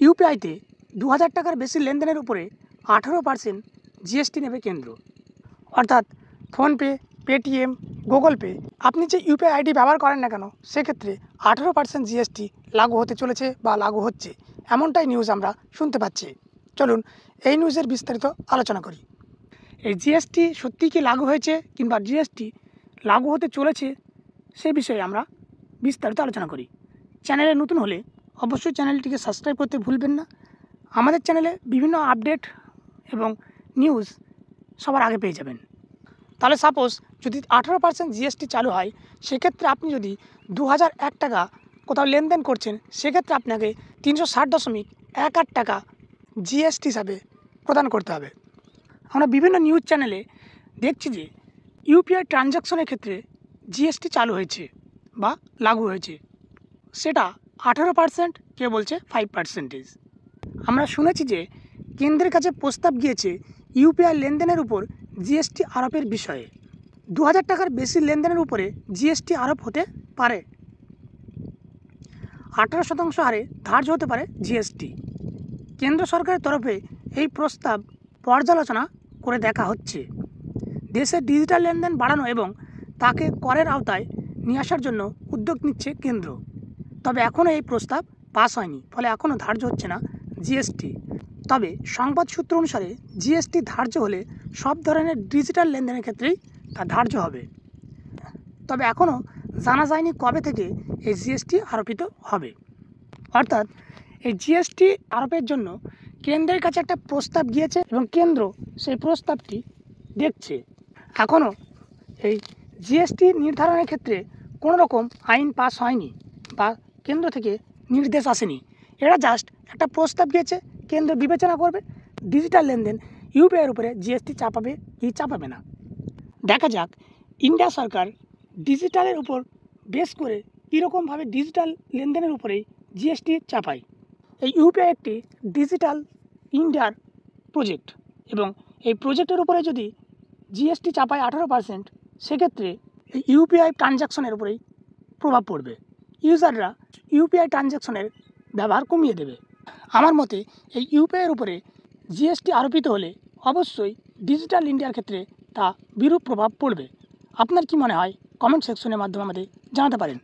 ইউপিআইতে 2000 টাকার বেশি লেনদেনের উপরে 18% জিএসটি নেবে কেন্দ্র। অর্থাৎ ফোনপে, পেটিএম, গুগল পে, আপনি যে ইউপিআই আইডি ব্যবহার করেন না কেন সেক্ষেত্রে 18% জিএসটি লাগু হতে চলেছে বা লাগু হচ্ছে, এমনটাই নিউজ আমরা শুনতে পাচ্ছি। চলুন এই নিউজের বিস্তারিত আলোচনা করি। এই জিএসটি সত্যি কি লাগু হয়েছে কিংবা জিএসটি লাগু হতে চলেছে সে বিষয়ে আমরা বিস্তারিত আলোচনা করি। চ্যানেলে নতুন হলে অবশ্যই চ্যানেলটিকে সাবস্ক্রাইব করতে ভুলবেন না। আমাদের চ্যানেলে বিভিন্ন আপডেট এবং নিউজ সবার আগে পেয়ে যাবেন। তাহলে সাপোজ যদি 18% জিএসটি চালু হয়, সেক্ষেত্রে আপনি যদি 2001 টাকা কোথাও লেনদেন করছেন, সেক্ষেত্রে আপনাকে 360.18 টাকা জিএসটি হিসাবে প্রদান করতে হবে। আমরা বিভিন্ন নিউজ চ্যানেলে দেখছি যে ইউপিআই ট্রানজ্যাকশনের ক্ষেত্রে জিএসটি চালু হয়েছে বা লাগু হয়েছে, সেটা 18%, কে বলছে 5%। আমরা শুনেছি যে কেন্দ্রের কাছে প্রস্তাব গিয়েছে ইউপিআই লেনদেনের উপর জিএসটি আরোপের বিষয়ে। 2000 টাকার বেশি লেনদেনের উপরে জিএসটি আরোপ হতে পারে। 18% হারে ধার্য হতে পারে জিএসটি। কেন্দ্র সরকারের তরফে এই প্রস্তাব পর্যালোচনা করে দেখা হচ্ছে। দেশের ডিজিটাল লেনদেন বাড়ানো এবং তাকে করের আওতায় নিয়ে আসার জন্য উদ্যোগ নিচ্ছে কেন্দ্র। তবে এখনও এই প্রস্তাব পাস হয়নি, ফলে এখনও ধার্য হচ্ছে না জিএসটি। তবে সংবাদ সূত্র অনুসারে জিএসটি ধার্য হলে সব ধরনের ডিজিটাল লেনদেনের ক্ষেত্রেই তা ধার্য হবে। তবে এখনও জানা যায়নি কবে থেকে এই জিএসটি আরোপিত হবে। অর্থাৎ এই জিএসটি আরোপের জন্য কেন্দ্রের কাছে একটা প্রস্তাব গিয়েছে এবং কেন্দ্র সেই প্রস্তাবটি দেখছে। এখনও এই জিএসটি নির্ধারণের ক্ষেত্রে কোনো রকম আইন পাস হয়নি বা কেন্দ্র থেকে নির্দেশ আসেনি। এরা জাস্ট একটা প্রস্তাব গিয়েছে, কেন্দ্র বিবেচনা করবে ডিজিটাল লেনদেন ইউপিআইয়ের উপরে জিএসটি চাপাবে কি চাপাবে না। দেখা যাক ইন্ডিয়া সরকার ডিজিটালের উপর বেস করে কীরকমভাবে ডিজিটাল লেনদেনের উপরেই জিএসটি চাপায়। এই ইউপিআই একটি ডিজিটাল ইন্ডিয়ার প্রজেক্ট এবং এই প্রজেক্টের উপরে যদি জিএসটি চাপায় 18%, সেক্ষেত্রে এই ইউপিআই ট্রানজ্যাকশনের উপরেই প্রভাব পড়বে। ইউজাররা ইউপিআই ট্রানজ্যাকশনের ব্যবহার কমিয়ে দেবে। আমার মতে এই ইউপিআইয়ের উপরে জিএসটি আরোপিত হলে অবশ্যই ডিজিটাল ইন্ডিয়ার ক্ষেত্রে তা বিরূপ প্রভাব পড়বে। আপনার কি মনে হয়? কমেন্ট সেকশনের মাধ্যমে আমাদের জানাতে পারেন।